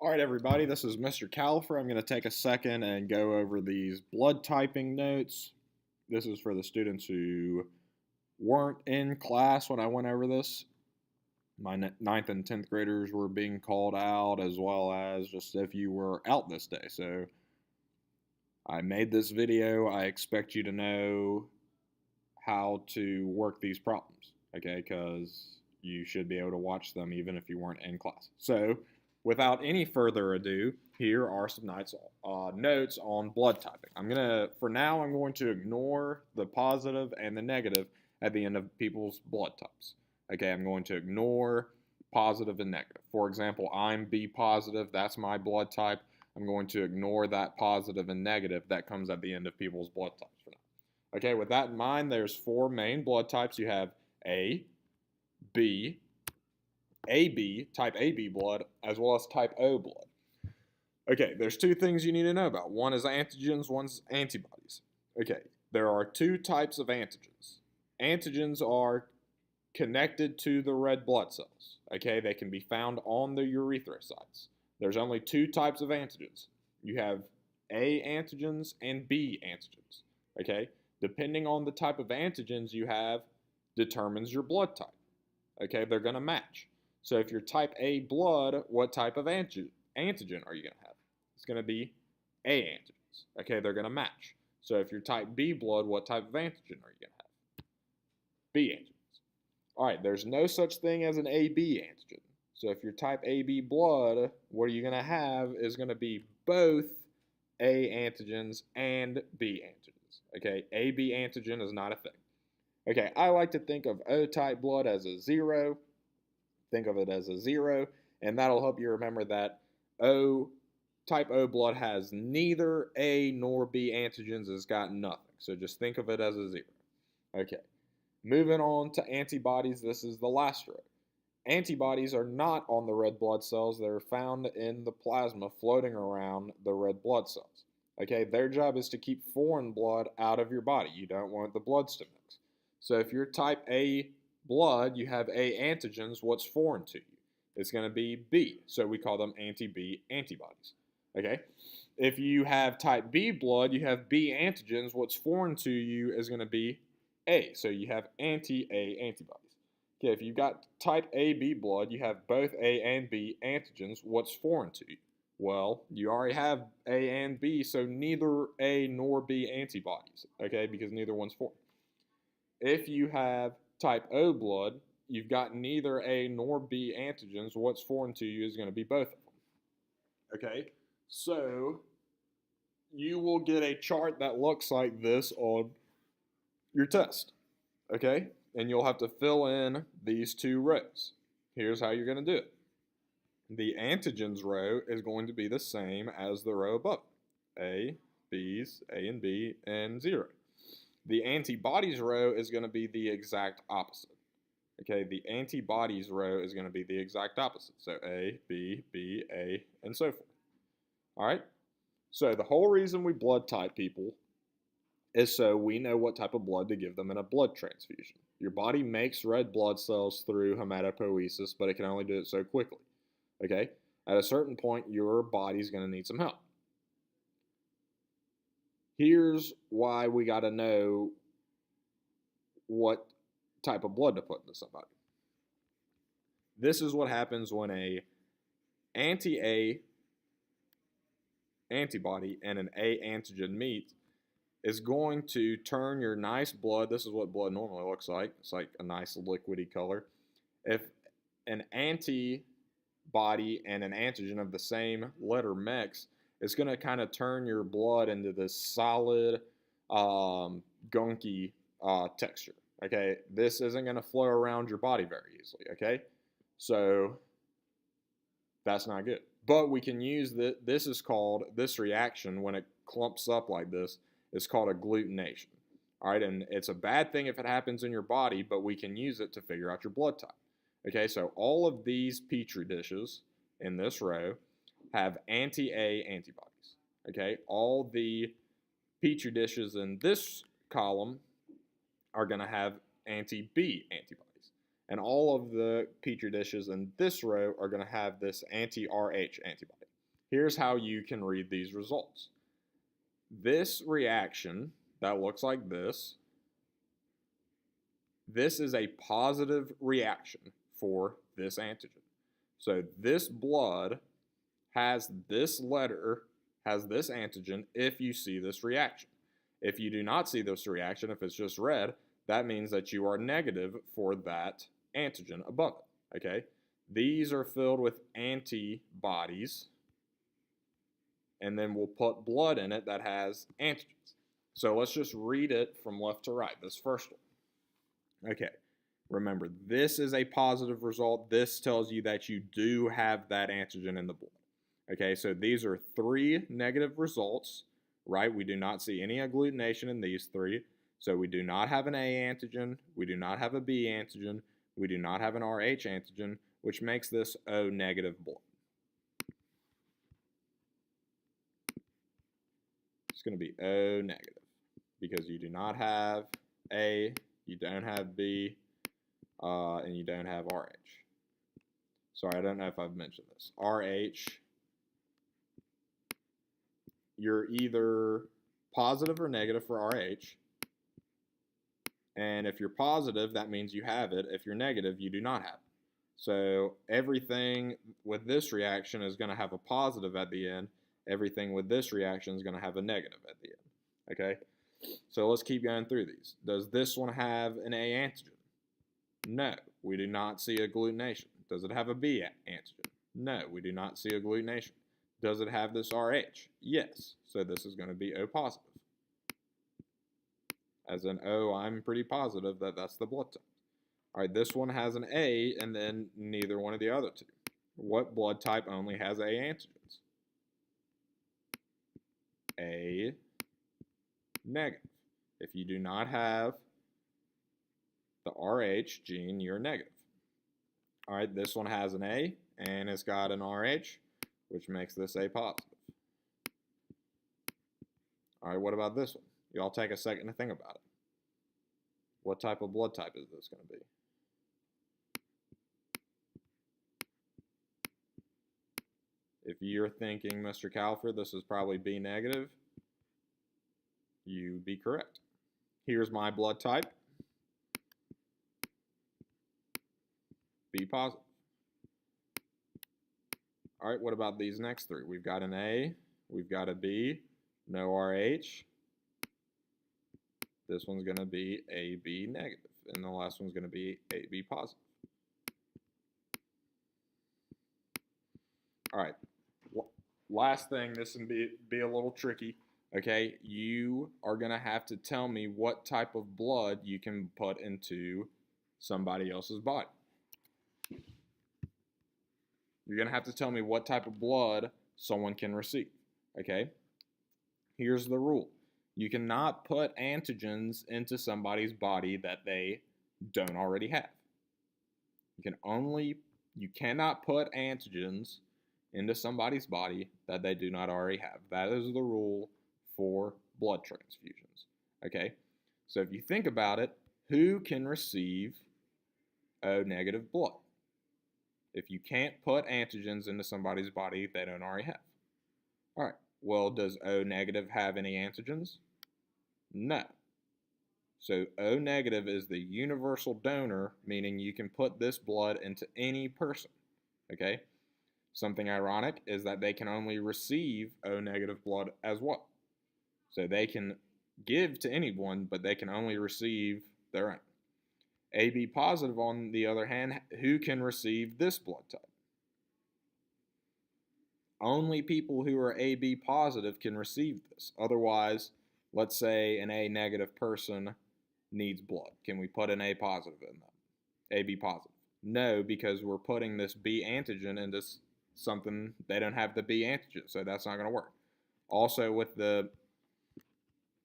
All right, everybody, this is Mr. Kealhofer. I'm going to take a second and go over these blood typing notes. This is for the students who weren't in class when I went over this. My 9th and 10th graders were being called out, as well as just if you were out this day. So I made this video. I expect you to know how to work these problems, okay, because you should be able to watch them even if you weren't in class. So without any further ado, here are some notes on blood typing. For now, I'm going to ignore the positive and the negative at the end of people's blood types. Okay, I'm going to ignore positive and negative. For example, I'm B positive, that's my blood type. I'm going to ignore that positive and negative that comes at the end of people's blood types for now. Okay, with that in mind, there's 4 main blood types. You have A, B, AB, type AB blood, as well as type O blood. Okay, there's 2 things you need to know about. One is antigens, one's antibodies. Okay, there are 2 types of antigens. Antigens are connected to the red blood cells. Okay, they can be found on the erythrocytes. There's only 2 types of antigens. You have A antigens and B antigens. Okay, depending on the type of antigens you have determines your blood type. Okay, they're going to match. So if you're type A blood, what type of antigen are you going to have? It's going to be A antigens. Okay, they're going to match. So if you're type B blood, what type of antigen are you going to have? B antigens. All right, there's no such thing as an AB antigen. So if you're type AB blood, what you're going to have is going to be both A antigens and B antigens. Okay, AB antigen is not a thing. Okay, I like to think of O type blood as a 0. Think of it as a 0, and that'll help you remember that type O blood has neither A nor B antigens. It's got nothing. So just think of it as a 0. Okay, moving on to antibodies. This is the last row. Antibodies are not on the red blood cells. They're found in the plasma floating around the red blood cells. Okay, their job is to keep foreign blood out of your body. You don't want the bloods to mix. So if you're type A blood, you have A antigens, what's foreign to you? It's going to be B, so we call them anti-B antibodies. Okay, if you have type B blood, you have B antigens, what's foreign to you is going to be A, so you have anti-A antibodies. Okay, if you've got type AB blood, you have both A and B antigens, what's foreign to you? Well, you already have A and B, so neither A nor B antibodies, okay, because neither one's foreign. If you have type O blood, you've got neither A nor B antigens. What's foreign to you is going to be both of them. Okay, so you will get a chart that looks like this on your test. Okay, and you'll have to fill in these 2 rows. Here's how you're going to do it. The antigens row is going to be the same as the row above. A, B's, A and B, and 0. The antibodies row is going to be the exact opposite. Okay, the antibodies row is going to be the exact opposite. So A, B, B, A, and so forth. All right? So the whole reason we blood type people is so we know what type of blood to give them in a blood transfusion. Your body makes red blood cells through hematopoiesis, but it can only do it so quickly. Okay? At a certain point, your body's going to need some help. Here's why we got to know what type of blood to put into somebody. This is what happens when a anti-A antibody and an A antigen meet. Is going to turn your nice blood. This is what blood normally looks like. It's like a nice liquidy color. If an antibody and an antigen of the same letter mix, it's going to kind of turn your blood into this solid, gunky texture. Okay, this isn't going to flow around your body very easily. Okay, so that's not good. But we can use this reaction when it clumps up like this. It's called agglutination. All right, and it's a bad thing if it happens in your body, but we can use it to figure out your blood type. Okay, so all of these petri dishes in this row have anti-A antibodies. Okay, all the petri dishes in this column are going to have anti-B antibodies. And all of the petri dishes in this row are going to have this anti-RH antibody. Here's how you can read these results. This reaction that looks like this is a positive reaction for this antigen. So this blood has this letter, has this antigen if you see this reaction. If you do not see this reaction, if it's just red, that means that you are negative for that antigen above it, okay? These are filled with antibodies, and then we'll put blood in it that has antigens. So let's just read it from left to right, this first one. Okay, remember, this is a positive result. This tells you that you do have that antigen in the blood. Okay, so these are 3 negative results, right? We do not see any agglutination in these 3. So we do not have an A antigen, we do not have a B antigen, we do not have an Rh antigen, which makes this O negative blood. It's going to be O negative because you do not have A, you don't have B, and you don't have Rh. Sorry, I don't know if I've mentioned this. Rh, you're either positive or negative for Rh. And if you're positive, that means you have it. If you're negative, you do not have it. So everything with this reaction is going to have a positive at the end. Everything with this reaction is going to have a negative at the end. Okay? So let's keep going through these. Does this one have an A antigen? No, we do not see agglutination. Does it have a B antigen? No, we do not see agglutination. Does it have this Rh? Yes. So this is going to be O positive. As in, oh, I'm pretty positive that that's the blood type. All right, this one has an A, and then neither one of the other two. What blood type only has A antigens? A negative. If you do not have the Rh gene, you're negative. All right, this one has an A, and it's got an Rh, which makes this A positive. All right, what about this one? Y'all take a second to think about it. What type of blood type is this going to be? If you're thinking, Mr. Kealhofer, this is probably B negative, you'd be correct. Here's my blood type. B positive. All right, what about these next 3? We've got an A, we've got a B, no Rh. This one's going to be AB negative, and the last one's going to be AB positive. All right, last thing, this can be a little tricky, okay? You are going to have to tell me what type of blood you can put into somebody else's body. You're going to have to tell me what type of blood someone can receive, okay? Here's the rule. You cannot put antigens into somebody's body that they don't already have. You cannot put antigens into somebody's body that they do not already have. That is the rule for blood transfusions. Okay? So if you think about it, who can receive O negative blood? If you can't put antigens into somebody's body they don't already have. All right. Well, does O negative have any antigens? No. So O negative is the universal donor, meaning you can put this blood into any person. Okay? Something ironic is that they can only receive O negative blood as well. So they can give to anyone, but they can only receive their own. AB positive, on the other hand, who can receive this blood type? Only people who are AB positive can receive this. Otherwise, let's say an A negative person needs blood. Can we put an A positive in them? AB positive. No, because we're putting this B antigen into something they don't have the B antigen, so that's not going to work. Also, with the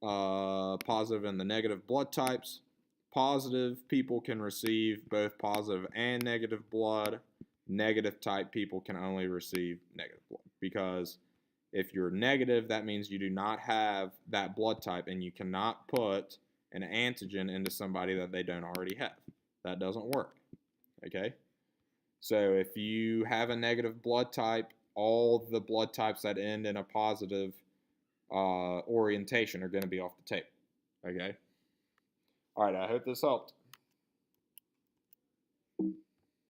positive and the negative blood types, positive people can receive both positive and negative blood. Negative type people can only receive negative blood, because if you're negative, that means you do not have that blood type, and you cannot put an antigen into somebody that they don't already have. That doesn't work. Okay? So if you have a negative blood type all the blood types that end in a positive orientation are going to be off the table. Okay? All right, I hope this helped.